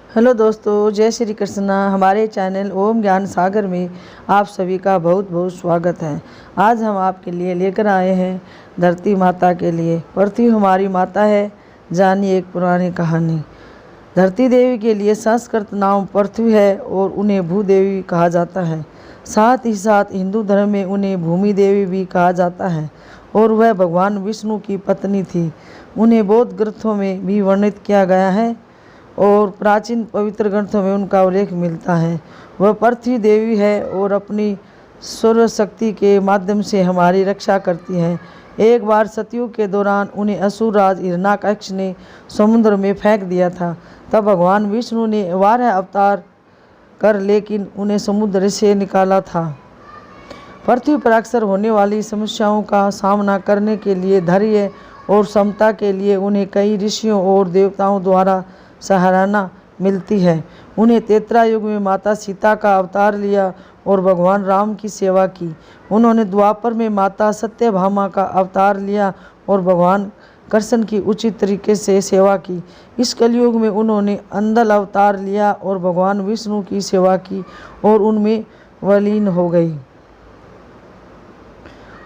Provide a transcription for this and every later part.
Hello दोस्तों, जय श्री कृष्णा। हमारे चैनल ओम ज्ञान सागर में आप सभी का बहुत बहुत स्वागत है। आज हम आपके लिए लेकर आए हैं धरती माता के लिए। पृथ्वी हमारी माता है, जानिए एक पुरानी कहानी। धरती देवी के लिए संस्कृत नाम पृथ्वी है और उन्हें भूदेवी कहा जाता है। साथ ही साथ हिंदू धर्म में उन्हें भूमि देवी भी कहा जाता है और वह भगवान विष्णु की पत्नी थी। उन्हें बौद्ध ग्रंथों में भी वर्णित किया गया है और प्राचीन पवित्र ग्रंथों में उनका उल्लेख मिलता है। वह पृथ्वी देवी है और अपनी सर्व शक्ति के माध्यम से हमारी रक्षा करती हैं। एक बार सतयुग के दौरान उन्हें असुर राज हिरण्याकश्यप ने समुद्र में फेंक दिया था। तब भगवान विष्णु ने 12 अवतार कर लेकिन उन्हें समुद्र से निकाला था। पृथ्वी पर अक्सर होने वाली समस्याओं का सामना करने के लिए धैर्य और समता के लिए उन्हें कई ऋषियों और देवताओं द्वारा सराहना मिलती है। उन्हें त्रेता युग में माता सीता का अवतार लिया और भगवान राम की सेवा की। उन्होंने द्वापर में माता सत्यभामा का अवतार लिया और भगवान कृष्ण की उचित तरीके से सेवा की। इस कलयुग में उन्होंने अंधल अवतार लिया और भगवान विष्णु की सेवा की और उनमें विलीन हो गई।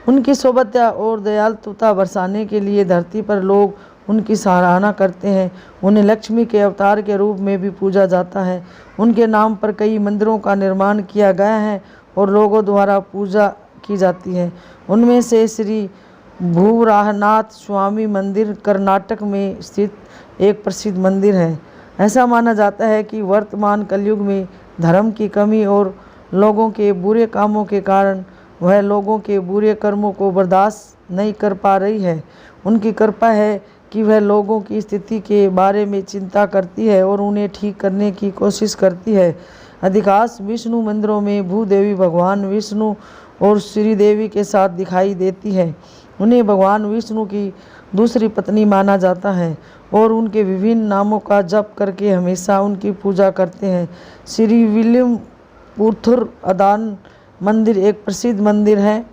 उनकी सौभद्रता और दयालुता बरसाने के लिए धरती पर लोग उनकी सराहना करते हैं। उन्हें लक्ष्मी के अवतार के रूप में भी पूजा जाता है। उनके नाम पर कई मंदिरों का निर्माण किया गया है और लोगों द्वारा पूजा की जाती है। उनमें से श्री भूवराहनाथ स्वामी मंदिर कर्नाटक में स्थित एक प्रसिद्ध मंदिर है। ऐसा माना जाता है कि वर्तमान कलयुग में धर्म की कमी और लोगों के बुरे कामों के कारण वह लोगों के बुरे कर्मों को बर्दाश्त नहीं कर पा रही है। उनकी कृपा है कि वह लोगों की स्थिति के बारे में चिंता करती है और उन्हें ठीक करने की कोशिश करती है। अधिकांश विष्णु मंदिरों में भूदेवी भगवान विष्णु और श्री देवी के साथ दिखाई देती है। उन्हें भगवान विष्णु की दूसरी पत्नी माना जाता है और उनके विभिन्न नामों का जप करके हमेशा उनकी पूजा करते हैं। श्री विल्यम पुथुर अदान मंदिर एक प्रसिद्ध मंदिर है।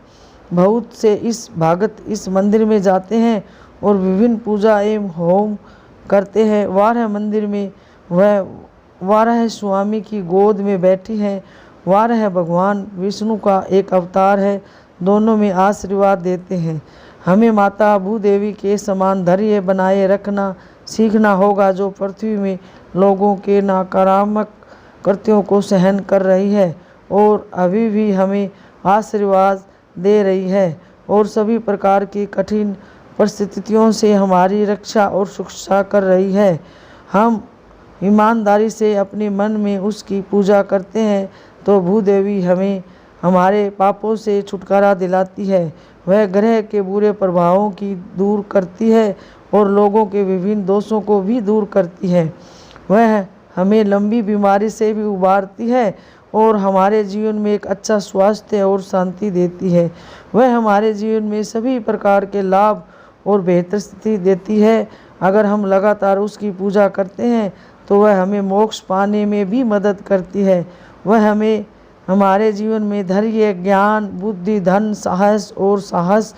बहुत से इस भक्त इस मंदिर में जाते हैं और विभिन्न पूजा एवं होम करते हैं। वाराह मंदिर में वह वाराह स्वामी की गोद में बैठी है। वाराह भगवान विष्णु का एक अवतार है। दोनों में आशीर्वाद देते हैं। हमें माता भूदेवी के समान धैर्य बनाए रखना सीखना होगा, जो पृथ्वी में लोगों के नकारात्मक कृत्यों को सहन कर रही है और अभी भी हमें आशीर्वाद दे रही है और सभी प्रकार की कठिन परिस्थितियों से हमारी रक्षा और सुरक्षा कर रही है। हम ईमानदारी से अपने मन में उसकी पूजा करते हैं तो भूदेवी हमें हमारे पापों से छुटकारा दिलाती है। वह ग्रह के बुरे प्रभावों की दूर करती है और लोगों के विभिन्न दोषों को भी दूर करती है। वह हमें लंबी बीमारी से भी उबारती है और हमारे जीवन में एक अच्छा स्वास्थ्य और शांति देती है। वह हमारे जीवन में सभी प्रकार के लाभ और बेहतर स्थिति देती है। अगर हम लगातार उसकी पूजा करते हैं तो वह हमें मोक्ष पाने में भी मदद करती है। वह हमें हमारे जीवन में धैर्य, ज्ञान, बुद्धि, धन, साहस और साहस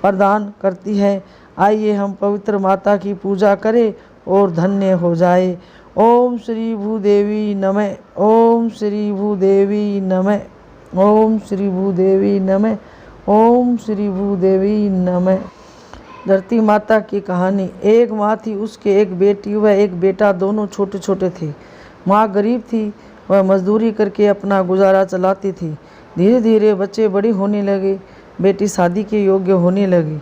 प्रदान करती है। आइए हम पवित्र माता की पूजा करें और धन्य हो जाए। ओम श्री भूदेवी नमः। ओम श्री भूदेवी नमः। ओम श्री भूदेवी नमः। ओम श्री भूदेवी नमः। धरती माता की कहानी। एक माँ थी, उसके एक बेटी व एक बेटा, दोनों छोटे छोटे थे। माँ गरीब थी, वह मजदूरी करके अपना गुजारा चलाती थी। धीरे धीरे बच्चे बड़े होने लगे, बेटी शादी के योग्य होने लगी।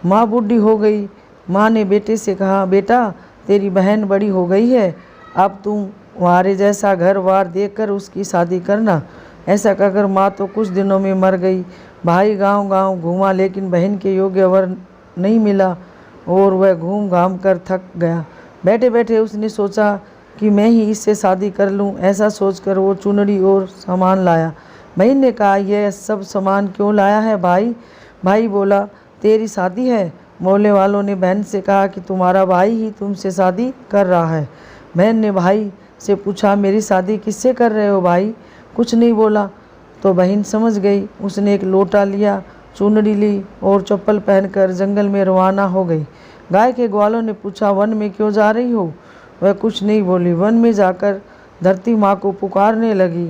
माँ बूढ़ी हो गई। माँ ने बेटे से कहा, बेटा तेरी बहन बड़ी हो गई है, अब तुम हमारे जैसा घर बार देकर उसकी शादी करना। ऐसा कहकर माँ तो कुछ दिनों में मर गई। भाई गांव गांव घूमा लेकिन बहन के योग्य वर नहीं मिला और वह घूम घाम कर थक गया। बैठे बैठे उसने सोचा कि मैं ही इससे शादी कर लूं। ऐसा सोचकर वो चुनरी और सामान लाया। बहन ने कहा, यह सब सामान क्यों लाया है भाई? भाई बोला, तेरी शादी है। मोहल्ले वालों ने बहन से कहा कि तुम्हारा भाई ही तुमसे शादी कर रहा है। बहन ने भाई से पूछा, मेरी शादी किससे कर रहे हो भाई? कुछ नहीं बोला। तो बहन समझ गई। उसने एक लोटा लिया, चुनरी ली और चप्पल पहनकर जंगल में रवाना हो गई। गाय के ग्वालों ने पूछा, वन में क्यों जा रही हो? वह कुछ नहीं बोली। वन में जाकर धरती माँ को पुकारने लगी,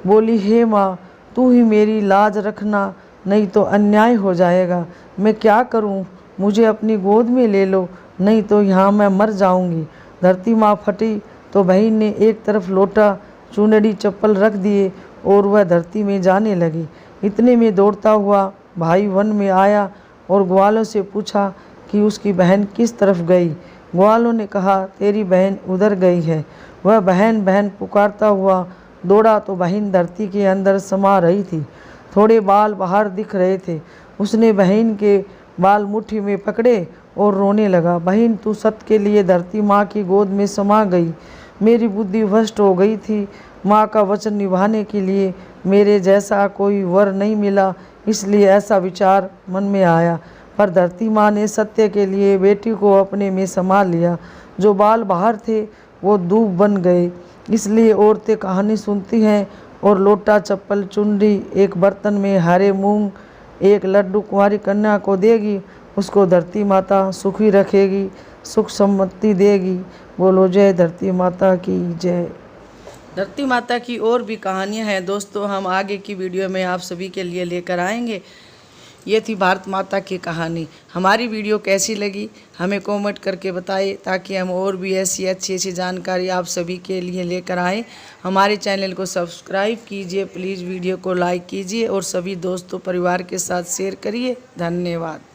बोली, हे माँ, तू ही मेरी लाज रखना, नहीं तो अन्याय हो जाएगा। मैं क्या करूँ? मुझे अपनी गोद में ले लो, नहीं तो यहाँ मैं मर जाऊँगी। धरती माँ फटी तो बहन ने एक तरफ लोटा, चुनरी, चप्पल रख दिए और वह धरती में जाने लगी। इतने में दौड़ता हुआ भाई वन में आया और ग्वालों से पूछा कि उसकी बहन किस तरफ गई। ग्वालों ने कहा, तेरी बहन उधर गई है। वह बहन बहन पुकारता हुआ दौड़ा तो बहन धरती के अंदर समा रही थी। थोड़े बाल बाहर दिख रहे थे। उसने बहन के बाल मुट्ठी में पकड़े और रोने लगा, बहन तू सत्य के लिए धरती माँ की गोद में समा गई। मेरी बुद्धि भ्रष्ट हो गई थी। माँ का वचन निभाने के लिए मेरे जैसा कोई वर नहीं मिला, इसलिए ऐसा विचार मन में आया। पर धरती माँ ने सत्य के लिए बेटी को अपने में समा लिया। जो बाल बाहर थे वो दूब बन गए। इसलिए औरतें कहानी सुनती हैं और लोटा, चप्पल, चुनरी एक बर्तन में हरे मूंग एक लड्डू कुंवारी कन्या को देगी। उसको धरती माता सुखी रखेगी, सुख सम्मति देगी। बोलो जय धरती माता की जय। धरती माता की और भी कहानियां हैं दोस्तों, हम आगे की वीडियो में आप सभी के लिए लेकर आएंगे। ये थी भारत माता की कहानी। हमारी वीडियो कैसी लगी हमें कमेंट करके बताएं, ताकि हम और भी ऐसी अच्छी अच्छी जानकारी आप सभी के लिए लेकर आएँ। हमारे चैनल को सब्सक्राइब कीजिए, प्लीज़ वीडियो को लाइक कीजिए और सभी दोस्तों परिवार के साथ शेयर करिए। धन्यवाद।